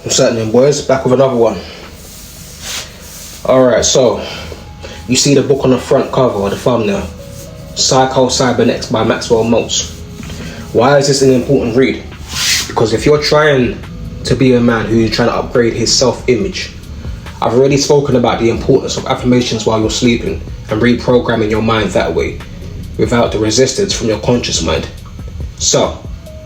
What's happening, boys? Back with another one. Alright, so you see the book on the front cover or the thumbnail, Psycho-Cybernetics by Maxwell Maltz. Why is this an important read? Because if you're trying to be a man who's trying to upgrade his self-image, I've already spoken about the importance of affirmations while you're sleeping and reprogramming your mind that way without the resistance from your conscious mind. So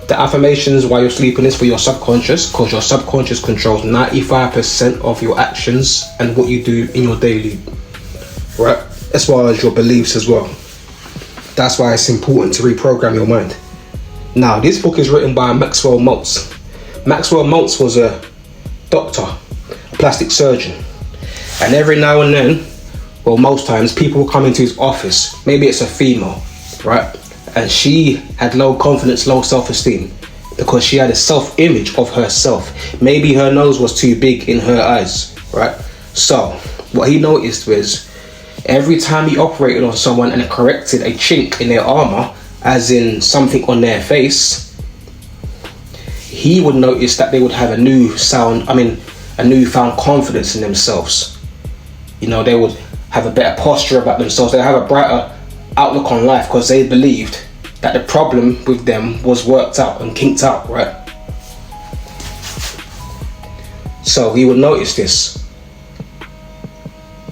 the affirmations while you're sleeping is for your subconscious, because your subconscious controls 95% of your actions and what you do in your daily, right? As well as your beliefs as well. That's why it's important to reprogram your mind. Now, this book is written by Maxwell Maltz. Maxwell Maltz was a doctor, a plastic surgeon. And every now and then, well, most times, people will come into his office. Maybe it's a female, right? And she had low confidence, low self-esteem because she had a self-image of herself. Maybe her nose was too big in her eyes, right? So what he noticed was every time he operated on someone and corrected a chink in their armor, as in something on their face, he would notice that they would have a newfound confidence in themselves. You know, they would have a better posture about themselves. They have a brighter outlook on life because they believed that the problem with them was worked out and kinked out, right? So he would notice this.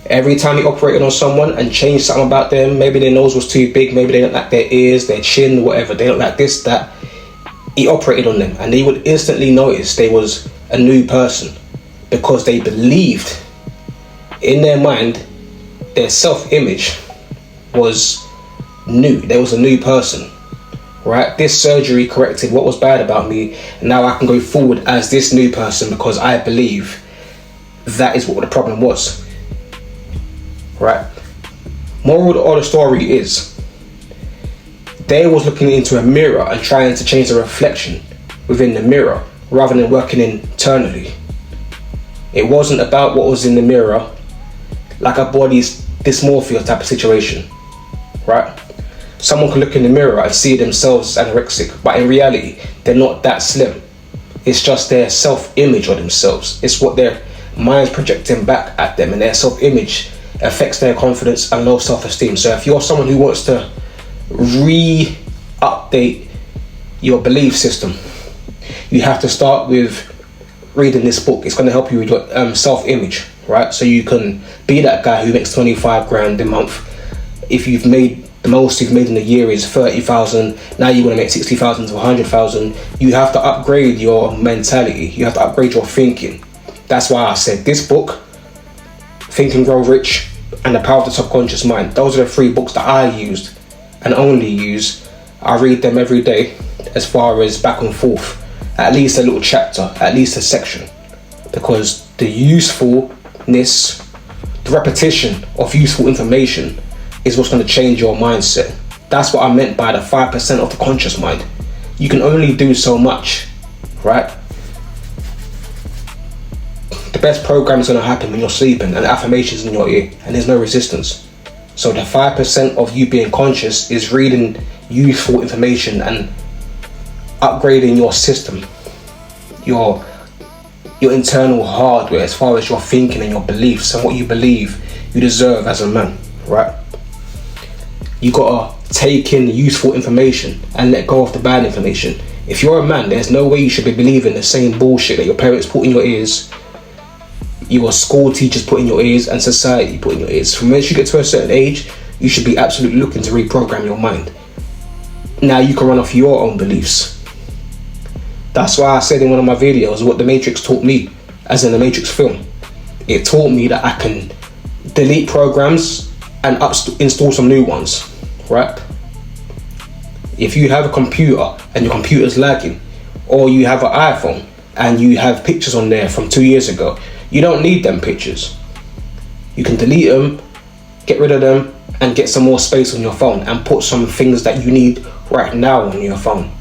Every time he operated on someone and changed something about them, maybe their nose was too big, maybe they didn't like their ears, their chin, whatever, they don't like this, that, he operated on them and they would instantly notice they was a new person because they believed in their mind their self-image was new. There was a new person, right? This surgery corrected what was bad about me, and now I can go forward as this new person because I believe that is what the problem was, right? Moral of the story is they was looking into a mirror and trying to change the reflection within the mirror rather than working internally. It wasn't about what was in the mirror, like a body's dysmorphia type of situation, right? Someone can look in the mirror and see themselves as anorexic, but in reality, they're not that slim. It's just their self-image of themselves. It's what their mind's projecting back at them, and their self-image affects their confidence and low self-esteem. So if you're someone who wants to re-update your belief system, you have to start with reading this book. It's going to help you with your self-image, right? So you can be that guy who makes 25 grand a month. If you've made the most you've made in a year is 30,000, now you want to make 60,000 to 100,000. You have to upgrade your mentality. You have to upgrade your thinking. That's why I said this book, Think and Grow Rich, and The Power of the Subconscious Mind. Those are the 3 books that I used and only use. I read them every day, as far as back and forth, at least a little chapter, at least a section, because the usefulness, the repetition of useful information is what's going to change your mindset. That's what I meant by the 5% of the conscious mind. You can only do so much, right? The best program is going to happen when you're sleeping and affirmations in your ear and there's no resistance. So the 5% of you being conscious is reading useful information and upgrading your system, your internal hardware, as far as your thinking and your beliefs and what you believe you deserve as a man, right? You gotta take in the useful information and let go of the bad information. If you're a man, there's no way you should be believing the same bullshit that your parents put in your ears, your school teachers put in your ears, and society put in your ears. From once you get to a certain age, you should be absolutely looking to reprogram your mind. Now you can run off your own beliefs. That's why I said in one of my videos what the Matrix taught me, as in the Matrix film. It taught me that I can delete programs and install some new ones, right? If you have a computer and your computer's lagging, or you have an iPhone and you have pictures on there from 2 years ago, you don't need them pictures. You can delete them, get rid of them, and get some more space on your phone and put some things that you need right now on your phone.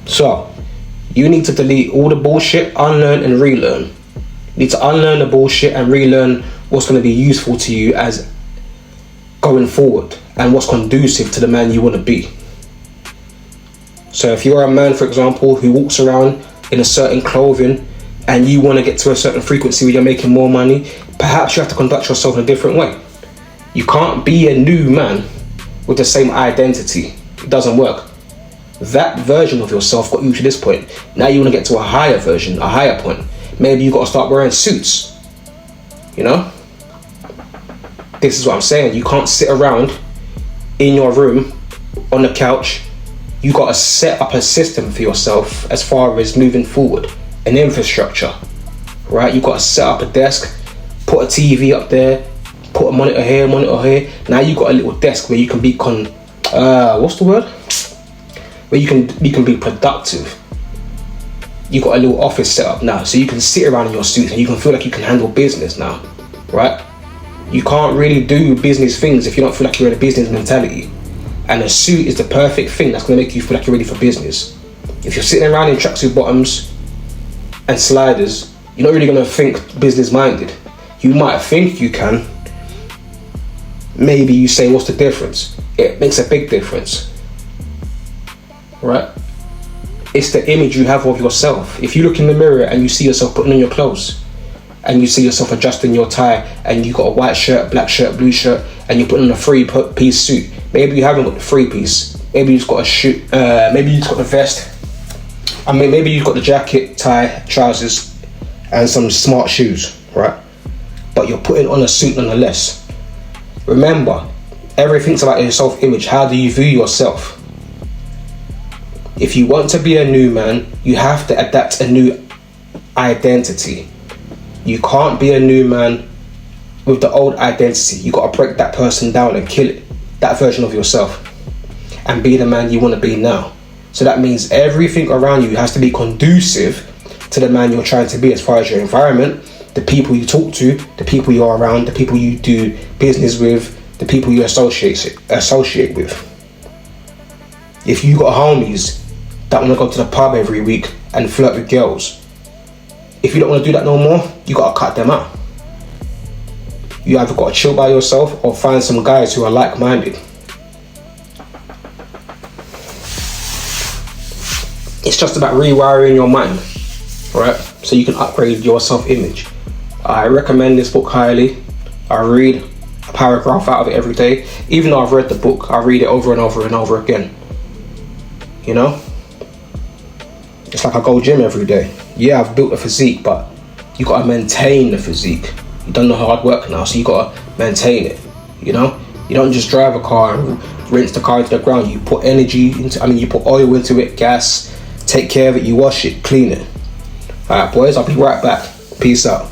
So you need to delete all the bullshit, unlearn and relearn. You need to unlearn the bullshit and relearn what's going to be useful to you as going forward and what's conducive to the man you want to be. So if you're a man, for example, who walks around in a certain clothing and you want to get to a certain frequency where you're making more money, perhaps you have to conduct yourself in a different way. You can't be a new man with the same identity. It doesn't work. That version of yourself got you to this point. Now you want to get to a higher version, a higher point. Maybe you got to start wearing suits. You know? This is what I'm saying. You can't sit around in your room on the couch. You got to set up a system for yourself as far as moving forward, an infrastructure, right? You got to set up a desk, put a TV up there, put a monitor here, monitor here. Now you got a little desk where you can be what's the word? Where you can be productive. You got a little office set up now, so you can sit around in your suit and you can feel like you can handle business now, right? You can't really do business things if you don't feel like you're in a business mentality. And a suit is the perfect thing that's going to make you feel like you're ready for business. If you're sitting around in tracksuit bottoms and sliders, you're not really going to think business minded. You might think you can. Maybe you say, what's the difference? It makes a big difference, right? It's the image you have of yourself. If you look in the mirror and you see yourself putting on your clothes, and you see yourself adjusting your tie, and you got a white shirt, black shirt, blue shirt, and you're putting on a three-piece suit. Maybe you haven't got the three-piece. Maybe you just got a shoot. Maybe you just got the vest. I mean, maybe you've got the jacket, tie, trousers, and some smart shoes, right? But you're putting on a suit nonetheless. Remember, everything's about your self-image. How do you view yourself? If you want to be a new man, you have to adapt a new identity. You can't be a new man with the old identity. You got to break that person down and kill it, that version of yourself, and be the man you want to be now. So that means everything around you has to be conducive to the man you're trying to be, as far as your environment, the people you talk to, the people you're around, the people you do business with, the people you associate with. If you got homies that want to go to the pub every week and flirt with girls, if you don't want to do that no more, you got to cut them out. You either got to chill by yourself or find some guys who are like-minded. It's just about rewiring your mind, right? So you can upgrade your self-image. I recommend this book highly. I read a paragraph out of it every day. Even though I've read the book, I read it over and over and over again. You know? It's like I go gym every day. Yeah, I've built a physique, but you got to maintain the physique. You've done the hard work now, so you got to maintain it, you know? You don't just drive a car and rinse the car into the ground. You put you put oil into it, gas, take care of it, you wash it, clean it. Alright boys, I'll be right back. Peace out.